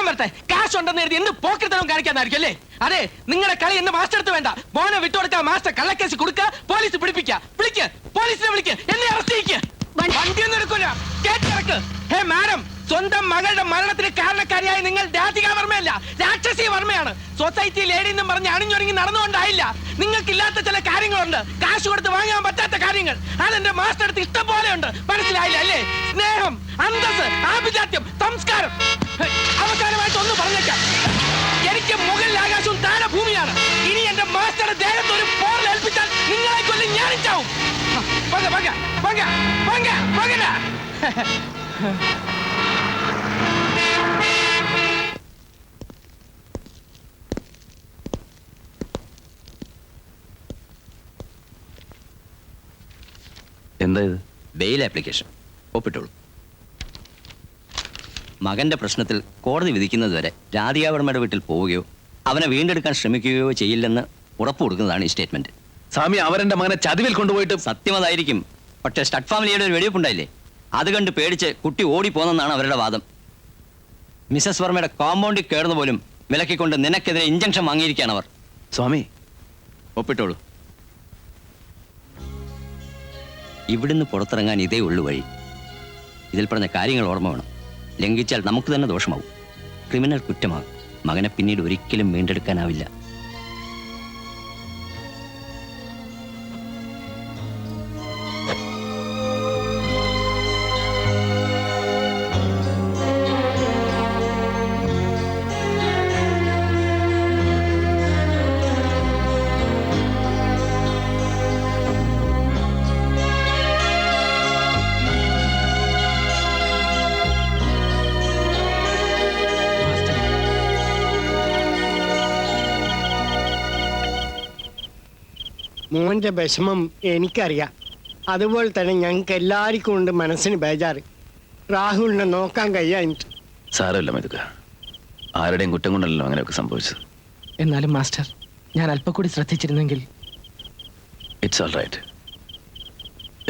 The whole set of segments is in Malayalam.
വരട്ടെ. കാശ് ഉണ്ടെന്ന് എഴുതി എന്ത് പോക്കറ്റവും കാണിക്കാന്നായിരിക്കും അല്ലേ? അതെ, നിങ്ങളുടെ കളി എന്നെ മാസ്റ്റർ അടുത്ത് വേണ്ട. മോനെ വിട്ടുകൊടുക്കുക, മാസ്റ്റർ കള്ളക്കേസ് കൊടുക്കുക, പോലീസ് പിടിപ്പിക്കുക. പോലീസിനെ വിളിക്കുക, എന്നെ അറസ്റ്റ് ചെയ്യിക്കുക. വണ്ടിയൊന്നും എടുക്കൂല, കേട്ടിറക്ക്. ഹേ മാഡം, സ്വന്തം മകളുടെ മരണത്തിന് കാരണക്കാരിയായ നിങ്ങൾ രാധിക വർമ്മയല്ല, രാക്ഷസി വർമ്മയാണ്. സൊസൈറ്റി ലേഡി എന്നും പറഞ്ഞ് അണിഞ്ഞൊരുങ്ങി നടന്നുകൊണ്ടായില്ല. നിങ്ങൾക്കില്ലാത്ത ചില കാര്യങ്ങളുണ്ട്, കാശ് കൊടുത്ത് വാങ്ങാൻ പറ്റാത്ത കാര്യങ്ങൾ. അതെന്റെ മാസ്റ്റർ അടുത്ത് ഇഷ്ടം പോലെയുണ്ട്. മനസ്സിലായില്ല അല്ലേ? സ്നേഹം, അന്തസ്, ആഭിജാത്യം, സംസ്കാരം. അവസാനമായിട്ട് ഒന്ന് പറഞ്ഞേക്കാം, എനിക്ക് മുകളിൽ ആകാശവും താഴെ ഭൂമിയാണ്. ഇനി എന്റെ മാസ്റ്ററുടെ ദേഹത്ത് ഒരു പോർ ഏൽപ്പിച്ചാൽ നിങ്ങളെ കൊല്ലം ഞാനിച്ചാവും. എന്താ ഇത്? Bail application. ഒപ്പിട്ടോളൂ. മകന്റെ പ്രശ്നത്തിൽ കോടതി വിധിക്കുന്നതുവരെ രാധികാവർമ്മയുടെ വീട്ടിൽ പോവുകയോ അവനെ വീണ്ടെടുക്കാൻ ശ്രമിക്കുകയോ ചെയ്യില്ലെന്ന് ഉറപ്പു കൊടുക്കുന്നതാണ് ഈ സ്റ്റേറ്റ്മെന്റ്. സ്വാമി, അവരെന്റെ മകനെ ചതിവിൽ കൊണ്ടുപോയിട്ട്. സത്യം അതായിരിക്കും. പക്ഷേ സ്റ്റഡ് ഫാമിലിയുടെ ഒരു വെടിവെപ്പുണ്ടായില്ലേ, അത് കണ്ട് പേടിച്ച് കുട്ടി ഓടിപ്പോന്നെന്നാണ് അവരുടെ വാദം. മിസസ് വർമ്മയുടെ കോമ്പൗണ്ടിൽ കയറുന്ന പോലും വിലക്കിക്കൊണ്ട് നിനക്കെതിരെ ഇഞ്ചക്ഷൻ വാങ്ങിയിരിക്കുകയാണ് അവർ. സ്വാമി, ഒപ്പിട്ടോളൂ. ഇവിടുന്ന് പുറത്തിറങ്ങാൻ ഇതേ ഉള്ളു വഴി. ഇതിൽ പറഞ്ഞ കാര്യങ്ങൾ ഓർമ്മ വേണം. ലംഘിച്ചാൽ നമുക്ക് തന്നെ ദോഷമാവും, ക്രിമിനൽ കുറ്റമാകും. മകനെ പിന്നീട് ഒരിക്കലും വീണ്ടെടുക്കാനാവില്ല. മോന്റെ വിഷമം എനിക്കറിയാം. അതുപോലെ തന്നെ ഞങ്ങൾക്ക് എല്ലാവർക്കും ഉണ്ട് മനസ്സിന് ബേജാറ്. രാഹുലിനെ നോക്കാൻ കഴിയാനിട്ട്. സാരമില്ല മെതുക, ആരുടെയും കുറ്റം കൊണ്ടല്ലോ അങ്ങനെയൊക്കെ സംഭവിച്ചത്. എന്നാലും മാസ്റ്റർ, ഞാൻ അല്പം കൂടി ശ്രദ്ധിച്ചിരുന്നെങ്കിൽ. It's all right.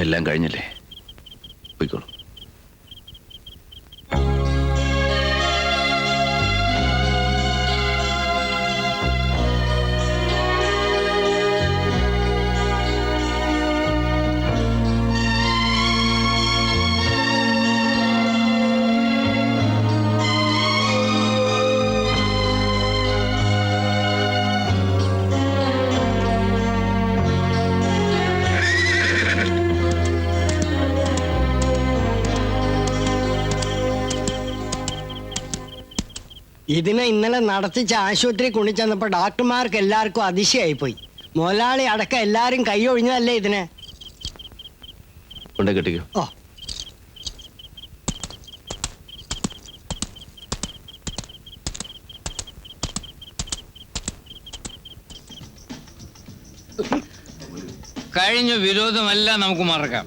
എല്ലാം കഴിഞ്ഞില്ലേ, പോയിക്കോളൂ. ഇതിനെ ഇന്നലെ നടത്തിച്ച ആശുപത്രി കൊണ്ടുചെന്നപ്പോ ഡോക്ടർമാർക്ക് എല്ലാവർക്കും അതിശയായിപ്പോയി. മുതലാളി അടക്കം എല്ലാരും കൈ ഒഴിഞ്ഞതല്ലേ ഇതിനെ. കൊണ്ടേ കെട്ടിക്കോ. ഓ, കഴിഞ്ഞ വിരോധമെല്ലാം നമുക്ക് മറക്കാം.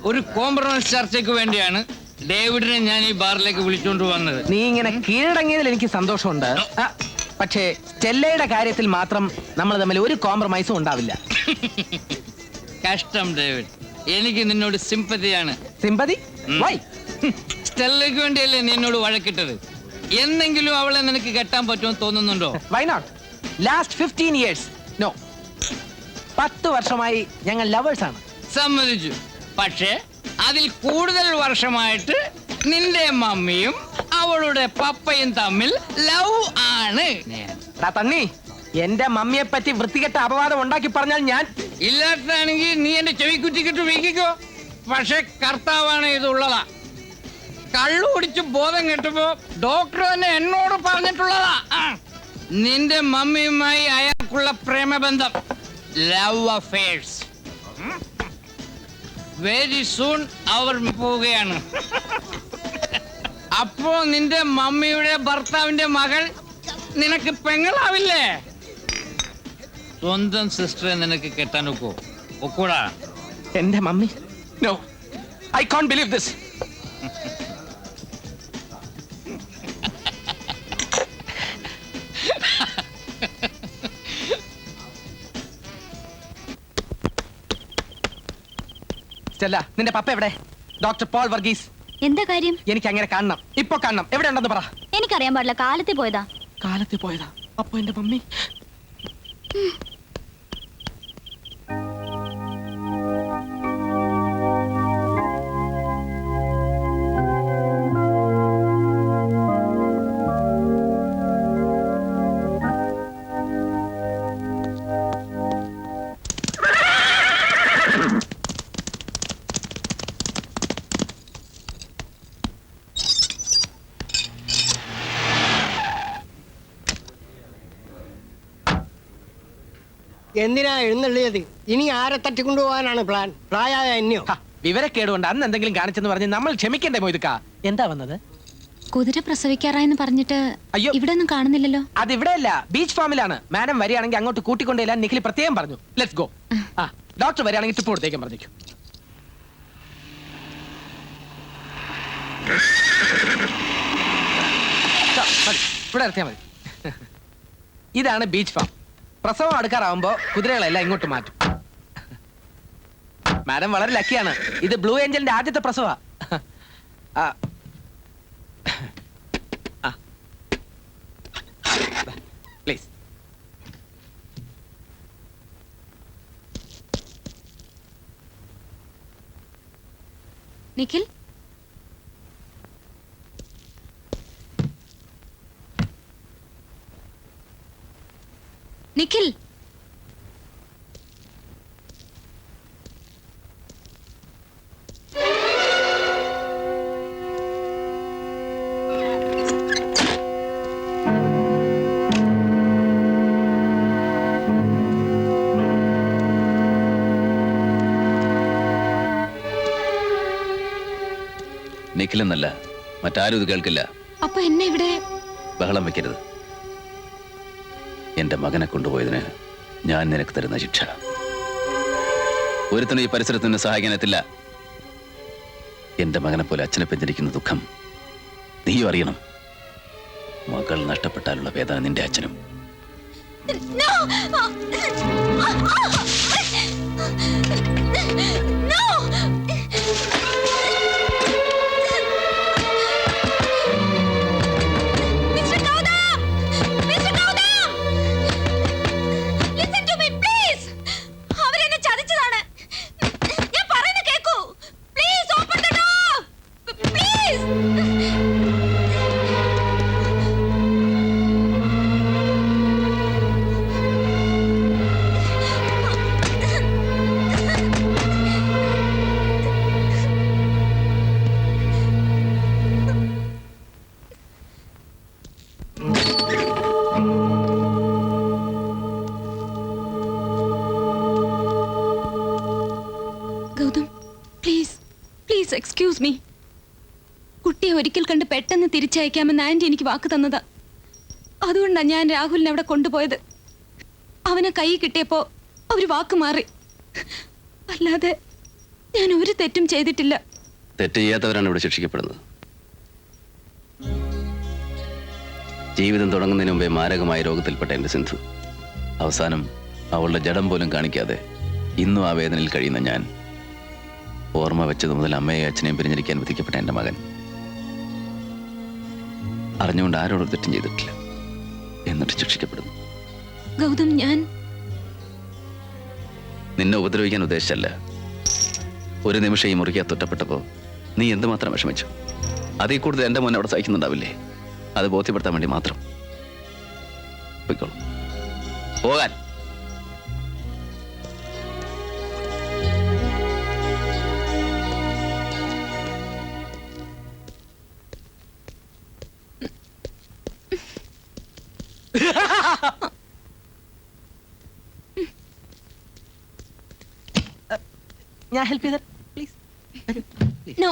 ഒരു കോംപ്രമൈസ് ചർച്ചയ്ക്ക് വേണ്ടിയാണ് ഡേവിഡിനെ ഞാൻ ഈ ബാറിലേക്ക് വിളിച്ചുകൊണ്ട് വന്നത്. നീ ഇങ്ങനെ കീഴടങ്ങിയതിൽ എനിക്ക് സന്തോഷമുണ്ട്. പക്ഷേ സ്റ്റെല്ലയുടെ കാര്യത്തിൽ മാത്രം നമ്മൾ തമ്മിൽ ഒരു കോംപ്രമൈസും ഉണ്ടാവില്ല. കഷ്ടം ഡേവിഡ്, എനിക്ക് നിന്നോട് സിമ്പതിയാണ്. സിമ്പതി? വൈ? സ്റ്റെല്ലയ്ക്ക് വേണ്ടിയല്ലേ നീ എന്നോട് വഴക്കിട്ടത്. എന്നെങ്കിലും അവളെ നിനക്ക് കെട്ടാൻ പറ്റുമെന്ന് തോന്നുന്നുണ്ടോ? Why not? Last 15 years no. 10 വർഷമായി ഞങ്ങൾ ലവേഴ്സാണ്. സമ്മതിച്ചു. പക്ഷേ അതിൽ കൂടുതൽ വർഷമായിട്ട് നിന്റെ മമ്മിയും അവളുടെ പപ്പയും തമ്മിൽ ലവ് ആണ്. തണ്ണി, എന്റെ മമ്മിയെ പറ്റി വൃത്തികെട്ട അപവാദം ഉണ്ടാക്കി പറഞ്ഞാൽ ഞാൻ ഇല്ലാത്തതാണെങ്കിൽ നീ എന്റെ ചെവി കുറ്റിക്കിട്ട് വീക്കിക്കോ. പക്ഷെ കർത്താവാണ് ഇതുള്ളതാ. കള്ളു കുടിച്ച് ബോധം കെട്ടുമ്പോ ഡോക്ടർ തന്നെ എന്നോട് പറഞ്ഞിട്ടുള്ളതാ. നിന്റെ മമ്മിയുമായി അയാൾക്കുള്ള പ്രേമബന്ധം, ലവ് അഫെയർസ്. വെരി സൂൺ അവർ പോവുകയാണ്. അപ്പോ നിന്റെ മമ്മിയുടെ ഭർത്താവിന്റെ മകൾ നിനക്ക് പെങ്ങളാവില്ലേ? സ്വന്തം സിസ്റ്ററെ നിനക്ക് കെട്ടാൻ ഒക്കൂടാ? എന്റെ mummy? No, I can't believe this. Stella, നിന്റെ പപ്പ എവിടെ? ഡോക്ടർ പോൾ വർഗീസ്. എന്താ കാര്യം? എനിക്ക് അങ്ങനെ കാണണം, ഇപ്പൊ കാണണം. എവിടെ ഉണ്ടെന്ന് പറ. എനിക്കറിയാൻ പാടില്ല, കാലത്തെ പോയതാ. കാലത്ത് പോയതാ. അപ്പൊ എന്റെ മമ്മി എന്തിനാ എഴുന്നള്ളിയത്? ഇനി ആരെ തട്ടിക്കൊണ്ടുപോകാനാണ് പ്ലാൻ? പ്രായമായ എന്നെയോ? വിവരക്കേടുകൊണ്ട് അന്ന് എന്തെങ്കിലും കാണിച്ചെന്ന് പറഞ്ഞ് നമ്മൾ ക്ഷമിക്കണ്ടേ മൊയ്തുക്ക? എന്താ വന്നത്? കുതിര പ്രസവിക്കാറായെന്ന് പറഞ്ഞിട്ട് അയ്യോ. ഇവിടെ ഒന്നും കാണുന്നില്ലല്ലോ. അത് ഇവിടെയല്ല, ബീച്ച് ഫാമിലാണ്. മാഡം വരികയാണെങ്കിൽ അങ്ങോട്ട് കൂട്ടിക്കൊണ്ടേലാൻ നിഖിൽ പ്രത്യേകം പറഞ്ഞു. Let's go. ആ, ഡോക്ടർ വരികയാണെങ്കിൽ ടിപ്പ് കൊടുത്തേക്കും പറഞ്ഞേക്കും. മതി, ഇവിടെ ഇറത്തിയാ മതി. ഇതാണ് ബീച്ച് ഫാം. പ്രസവം അടുക്കാറാവുമ്പോ കുതിരകളെല്ലാം ഇങ്ങോട്ട് മാറ്റും. മാഡം വളരെ ലക്കിയാണ്. ഇത് ബ്ലൂ ഏഞ്ചലിന്റെ ആദ്യത്തെ പ്രസവ. പ്ലീസ്. നിഖിൽ, നിഖിൽ, നിഖിലെന്നല്ല, മറ്റാരും ഇത് കേൾക്കില്ല. അപ്പൊ എന്നെ ഇവിടെ? ബഹളം വെക്കരുത്. എന്റെ മകനെ കൊണ്ടുപോയതിന് ഞാൻ നിനക്ക് തരുന്ന ശിക്ഷ. ഒരുത്തനും ഈ പരിസരത്ത് നിന്ന് സഹായിക്കാനെത്തില്ല. എന്റെ മകനെ പോലെ അച്ഛനെ പെഞ്ചരിക്കുന്ന ദുഃഖം നീയും അറിയണം. മകൾ നഷ്ടപ്പെട്ടാലുള്ള വേദന നിന്റെ അച്ഛനും. Excuse me. കുട്ടിയെ ഒരിക്കൽ കണ്ട് പെട്ടെന്ന് തിരിച്ചയക്കാമെന്ന് ആന്റി എനിക്ക് വാക്ക് തന്നതാ. അതുകൊണ്ടാണ് ഞാൻ രാഹുലിനെ അവിടെ കൊണ്ടുപോയത്. അവനെ കൈ കിട്ടിയപ്പോ അവര് വാക്ക് മാറി. അല്ലാതെ ഞാൻ ഒരു തെറ്റും ചെയ്തിട്ടില്ല. തെറ്റ് ചെയ്യാത്തവരാണ് ഇവിടെ ശിക്ഷിക്കപ്പെടുന്നത്. ജീവിതം തുടങ്ങുന്നതിന് മുമ്പേ മാരകമായ രോഗത്തിൽപ്പെട്ട എന്റെ സിന്ധു അവസാനം അവളുടെ ജഡം പോലും കാണിക്കാതെ ഇന്നും ആ വേദനയിൽ കഴിയുന്ന ഞാൻ, ഓർമ്മ വെച്ചത് മുതൽ അമ്മയെയും അച്ഛനെയും പിരിഞ്ഞിരിക്കാൻ വിധിക്കപ്പെട്ട എന്റെ മകൻ, അറിഞ്ഞുകൊണ്ട് ആരോടും തെറ്റും ചെയ്തിട്ടില്ല, എന്നിട്ട് ശിക്ഷിക്കപ്പെടുന്നു. ഗൗതം, ഞാൻ നിന്നെ ഉപദ്രവിക്കാൻ ഉദ്ദേശിച്ചല്ല. ഒരു നിമിഷം ഈ മുറിക്കാ തൊട്ടപ്പെട്ടപ്പോ നീ എന്തുമാത്രം വിഷമിച്ചു. അതിൽ കൂടുതൽ എന്റെ മോനെ അവിടെ സഹിക്കുന്നുണ്ടാവില്ലേ? അത് ബോധ്യപ്പെടുത്താൻ വേണ്ടി മാത്രം. പോയിക്കോളൂ, പോകാൻ. ഞാൻ ഹെൽപ്പ് ചെയ്ത പ്ലീസ്. നോ.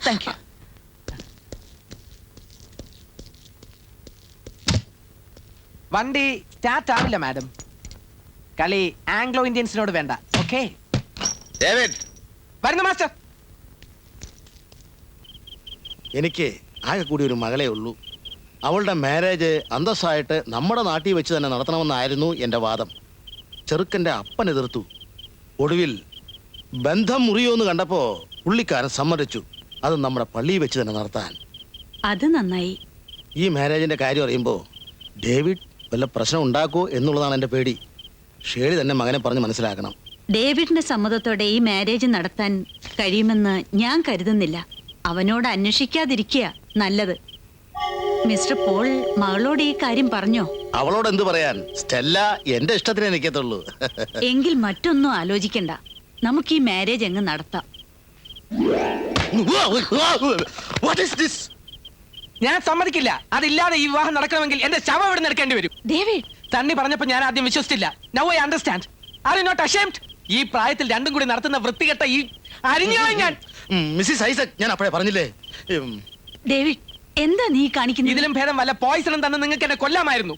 Thank you. വണ്ടി സ്റ്റാർട്ട് ആവില്ല മാഡം. കളി ആംഗ്ലോ ഇന്ത്യൻസിനോട് വേണ്ട. ഓക്കെ, വരുന്നു മാസ്റ്റർ. എനിക്ക് ആകെ കൂടി ഒരു മകളെ ഉള്ളൂ. അവളുടെ മാരേജ് അന്തസ്സായിട്ട് നമ്മുടെ നാട്ടിൽ വെച്ച് തന്നെ നടത്തണമെന്നായിരുന്നു എൻ്റെ വാദം. ചെറുക്കൻ്റെ അപ്പൻ എതിർത്തു. ഒടുവിൽ ബന്ധം മുറിയുമെന്ന് കണ്ടപ്പോൾ പുള്ളിക്കാരൻ സമ്മതിച്ചു അത് നമ്മുടെ പള്ളിയിൽ വെച്ച് തന്നെ നടത്താൻ. അത് നന്നായി. ഈ മാരേജിന്റെ കാര്യം അറിയുമ്പോൾ ഡേവിഡ് വല്ല പ്രശ്നം ഉണ്ടാക്കുമോ എന്നുള്ളതാണ് എൻ്റെ പേടി. ഷേളി തന്നെ മകനെ പറഞ്ഞ് മനസ്സിലാക്കണം. ഡേവിഡിന്റെ സമ്മതത്തോടെ ഈ മാരേജ് നടത്താൻ കഴിയുമെന്ന് ഞാൻ കരുതുന്നില്ല. അവനോട് അന്വേഷിക്കാതിരിക്കുക നല്ലത്. മിസ്റ്റർ പോൾ മകളോട് ഈ കാര്യം പറഞ്ഞോ? അവളോട് എന്ത് പറയാൻ? സ്റ്റെല്ല എന്റെ ഇഷ്ടത്തിനേ നിൽക്കത്തുള്ളൂ. എങ്കിൽ മറ്റൊന്നും ആലോചിക്കണ്ട, നമുക്ക് ഈ മാരേജ് അങ്ങ് നടത്താം. What is this? ഞാൻ സമ്മതിക്കില്ല. അതില്ലാതെ ഈ വിവാഹം നടക്കണമെങ്കിൽ എന്റെ ശവം ഇവിടെ നടക്കേണ്ടി വരും. ഡേവിഡ്, തണ്ണി പറഞ്ഞപ്പോ ഞാൻ ആദ്യം വിശ്വസിച്ചില്ല. Now I understand. Are you not ashamed? ഈ പ്രായത്തിൽ രണ്ടും കൂടി നടത്തുന്ന വൃത്തികെട്ട ഈ അരിഞ്ഞോ ഞാൻ. മിസ്സിസ് ഐസക്, ഞാൻ അപ്പോഴേ പറഞ്ഞില്ലേ. ഡേവിഡ്, എന്താ നീ കാണിക്കുന്നത്? ഇതിലും ഭേദം വല്ല പോയിസണും തന്നെ നിങ്ങൾക്ക് എന്നെ കൊല്ലാമായിരുന്നു.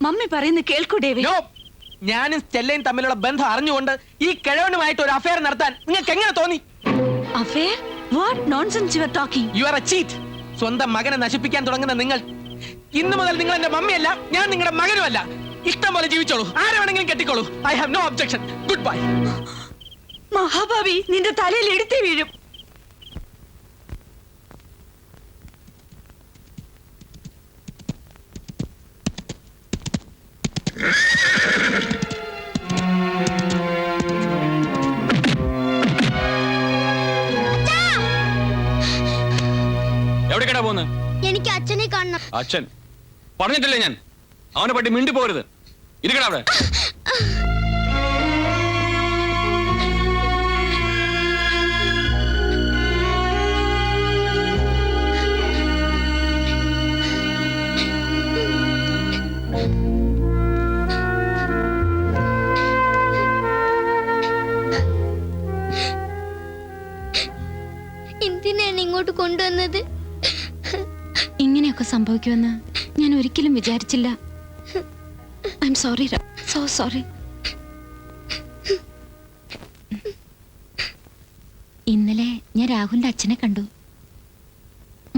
മമ്മി പറയുന്നത് കേൾക്കൂ ഡേവിഡ്. നോ, ഞാനും സ്റ്റെല്ലയും തമ്മിലുള്ള ബന്ധം അറിഞ്ഞുകൊണ്ട് ഈ കിഴവനുമായിട്ട് ഒരു അഫയർ നടത്താൻ നിങ്ങൾക്ക് എങ്ങനെ തോന്നി? Affair? What nonsense you are talking? You are A cheat. സ്വന്തം മകനെ നശിപ്പിക്കാൻ തുടങ്ങുന്ന നിങ്ങൾ, ഇന്നു മുതൽ നിങ്ങൾ എന്റെ മമ്മിയല്ല, ഞാൻ നിങ്ങളുടെ മകനുമല്ല. ഇഷ്ടം പോലെ ജീവിച്ചോളൂ, ആരെ വേണമെങ്കിലും കെട്ടിക്കോളൂ. I have no objection. Good bye. മഹാഭാവി, നിന്റെ തലയിൽ എടുത്തേ വീഴും. എവിടേക്കാ പോകുന്നത്? എനിക്ക് അച്ഛനെ കാണണം. അച്ഛൻ പറഞ്ഞിട്ടില്ലേ ഞാൻ അവനെ പറ്റി മിണ്ടി പോരുത്. ഇരിക്കടാ അവിടെ. എന്തിനാണ് ഇങ്ങോട്ട് കൊണ്ടുവന്നത്? ഇങ്ങനെയൊക്കെ സംഭവിക്കുമെന്ന് ഞാൻ ഒരിക്കലും വിചാരിച്ചില്ല. I am sorry, so sorry. ഇന്നലെ ഞാൻ രാഹുലിന്റെ അച്ഛനെ കണ്ടു.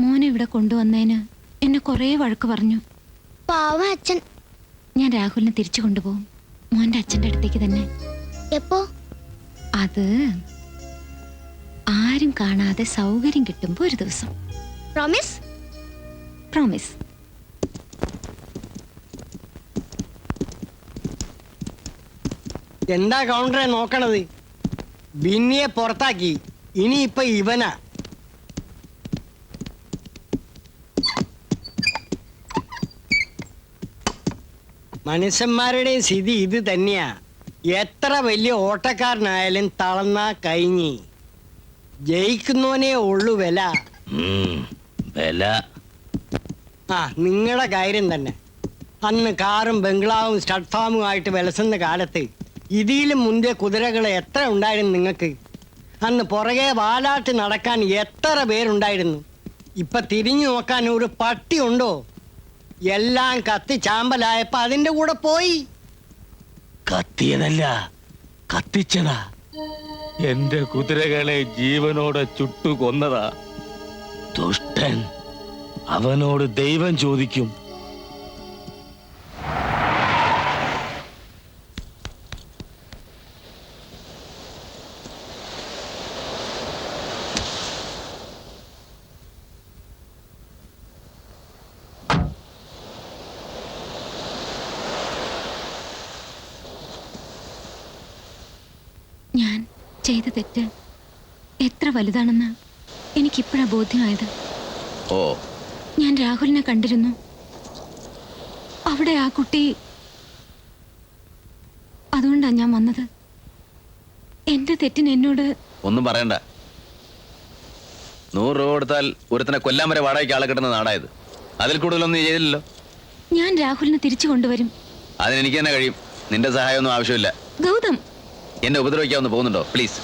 മോനെ ഇവിടെ കൊണ്ടുവന്നതിന് എന്നെ കുറേ വഴക്ക് പറഞ്ഞു. പാവം അച്ഛൻ. ഞാൻ രാഹുലിനെ തിരിച്ചു കൊണ്ടുപോകും, മോന്റെ അച്ഛന്റെ അടുത്തേക്ക് തന്നെ. എപ്പോ? അത് ആരും കാണാതെ സൗകര്യം കിട്ടുമ്പോ ഒരു ദിവസം. പ്രോമിസ്? പ്രോമിസ്. എന്താ കൗണ്ടറെ നോക്കണത്? ബിന്നിയെ പുറത്താക്കി, ഇനിയിപ്പൊ ഇവനാ. മനുഷ്യന്മാരുടെയും സ്ഥിതി ഇത് തന്നെയാ. എത്ര വലിയ ഓട്ടക്കാരനായാലും തളർന്നാ കഴിഞ്ഞി. ജയിക്കുന്നവനേ ഉള്ളു വില. വില ആ, നിങ്ങളുടെ കാര്യം തന്നെ. അന്ന് കാറും ബംഗ്ലാവും സ്റ്റഡ് ഫാമും ആയിട്ട് വിലസുന്ന കാലത്ത് ഇതിലും മുന്തിയ കുതിരകൾ എത്ര ഉണ്ടായിരുന്നു നിങ്ങൾക്ക്? അന്ന് പുറകെ വാലാട്ടി നടക്കാൻ എത്ര പേരുണ്ടായിരുന്നു? ഇപ്പൊ തിരിഞ്ഞു നോക്കാൻ ഒരു പട്ടി ഉണ്ടോ? എല്ലാം കത്തി ചാമ്പലായപ്പോ അതിന്റെ കൂടെ പോയി. കത്തിയതല്ല, കത്തിച്ചതാ. എന്റെ കുതിരകളെ ജീവനോടെ ചുട്ടു കൊന്നതാ. ദുഷ്ടൻ, അവനോട് ദൈവം ചോദിക്കും. ഞാൻ ചെയ്ത തെറ്റ് എത്ര വലുതാണെന്ന് എനിക്കിപ്പോഴാ ബോധ്യമായത്. ഓ, ഞാൻ രാഹുലിനെ കണ്ടിരുന്നു. അവിടെ ആ കുട്ടി. അതുകൊണ്ടാ ഞാൻ വന്നത്. എന്റെ തെറ്റിന് എന്നോട് ഒന്നും പറയണ്ട. 100 രൂപ കൊടുത്താൽ ഒരുത്തനെ കൊല്ലാൻ വരെ വാടകയ്ക്ക് ആളെ കിട്ടുന്ന നാടായത്. അതിൽ കൂടുതലൊന്നും നീ ചെയ്തില്ലല്ലോ. ഞാൻ രാഹുലിനെ തിരിച്ചു കൊണ്ടുവരും. അതിനെനിക്ക് തന്നെ കഴിയും. നിന്റെ സഹായമൊന്നും ആവശ്യമില്ല. ഗൗതം, എന്നെ ഉപദ്രവിക്കാവുന്ന പോകുന്നുണ്ടോ? പ്ലീസ്.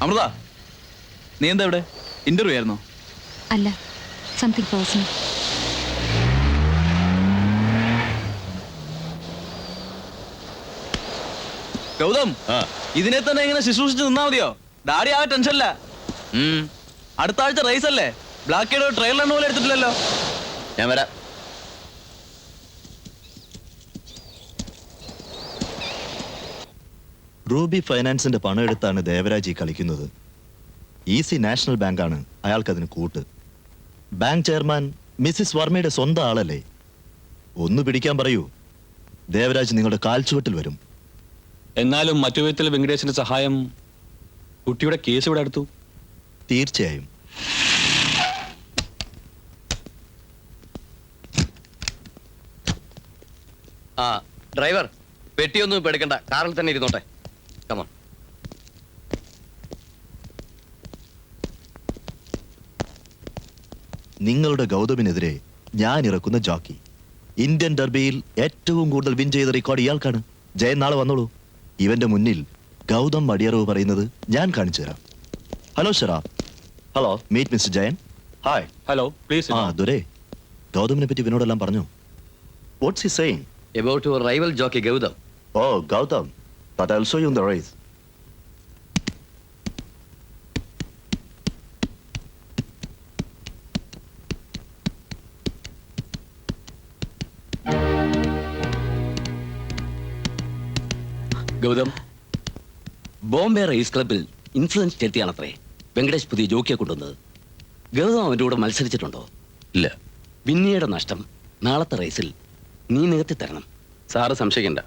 അമൃത, നീ എന്താ ഇവിടെ? ഇന്റർവ്യൂ ആയിരുന്നോ? അല്ല, സംതിങ് പേഴ്സണൽ. ഗൗതം, ഇതിനെ തന്നെ ഇങ്ങനെ ശുശ്രൂഷിച്ച് നിന്നാ മതിയോ? ഡാഡി ആ ടെൻഷനില്ല. അടുത്ത ആഴ്ച റേസ് അല്ലേ? ബ്ലാക്കിയുടെ ട്രെയിലർ പോലും എടുത്തിട്ടില്ലല്ലോ. ഞാൻ വരാം. റൂബി ഫൈനാൻസിന്റെ പണം എടുത്താണ് ദേവരാജ് ഈ കളിക്കുന്നത്. ഈസി നാഷണൽ ബാങ്കാണ് അയാൾക്കതിന് കൂട്ട്. ബാങ്ക് ചെയർമാൻ മിസ്സിസ് വർമ്മയുടെ സ്വന്തം ആളല്ലേ? ഒന്ന് പിടിക്കാൻ പറയൂ, ദേവരാജ് നിങ്ങളുടെ കാൽച്ചുവട്ടിൽ വരും. എന്നാലും മറ്റു വിധത്തിൽ വെങ്കടേശന്റെ സഹായം. കുട്ടിയുടെ കേസ് ഇവിടെ അടുത്തു. തീർച്ചയായും. ആ ഡ്രൈവർ, പെട്ടിയൊന്നും ഇപ്പൊ എടുക്കണ്ട, കാറിൽ തന്നെ ഇരുന്നോട്ടെ. കമോൺ. നിങ്ങളുടെ ഗൗതമിനെതിരെ ഞാൻ ഇറക്കുന്ന ജോക്കി. ഇന്ത്യൻ ഡർബിയിൽ ഏറ്റവും കൂടുതൽ വിൻ ചെയ്ത റെക്കോർഡ് ഇയാൾക്കാണ്. ജയൻ നാളെ വന്നോളൂ. ഇവന്റെ മുന്നിൽ ഗൗതം മടിയറവ് പറയുന്നത് ഞാൻ കാണിച്ചു തരാം. ഹലോ ഷെറാബ്. Hello, meet mister Jayan. Hi. Hello, please. ആ ദുരേ, ഗൗതമിനെ പറ്റി വിനോടെല്ലാം പറഞ്ഞു. What's he saying? About your rival jockey Gautam. Oh, Gautam. But I'll show you in the race. Gautam, Bombay race ക്ലബിൽ ഇൻഫ്ലുവൻസ് ചെലുത്തിയാണത്രേ വെങ്കടേഷ് പുതിയ ജോക്കിയെ കൊണ്ടുവന്നത്. ഗൗതം അവൻ്റെ കൂടെ മത്സരിച്ചിട്ടുണ്ടോ? ഇല്ല. വിന്നിയുടെ നഷ്ടം നാളത്തെ റേസിൽ നീ നികത്തി തരണം. സാറ് സംശയിക്കണ്ട.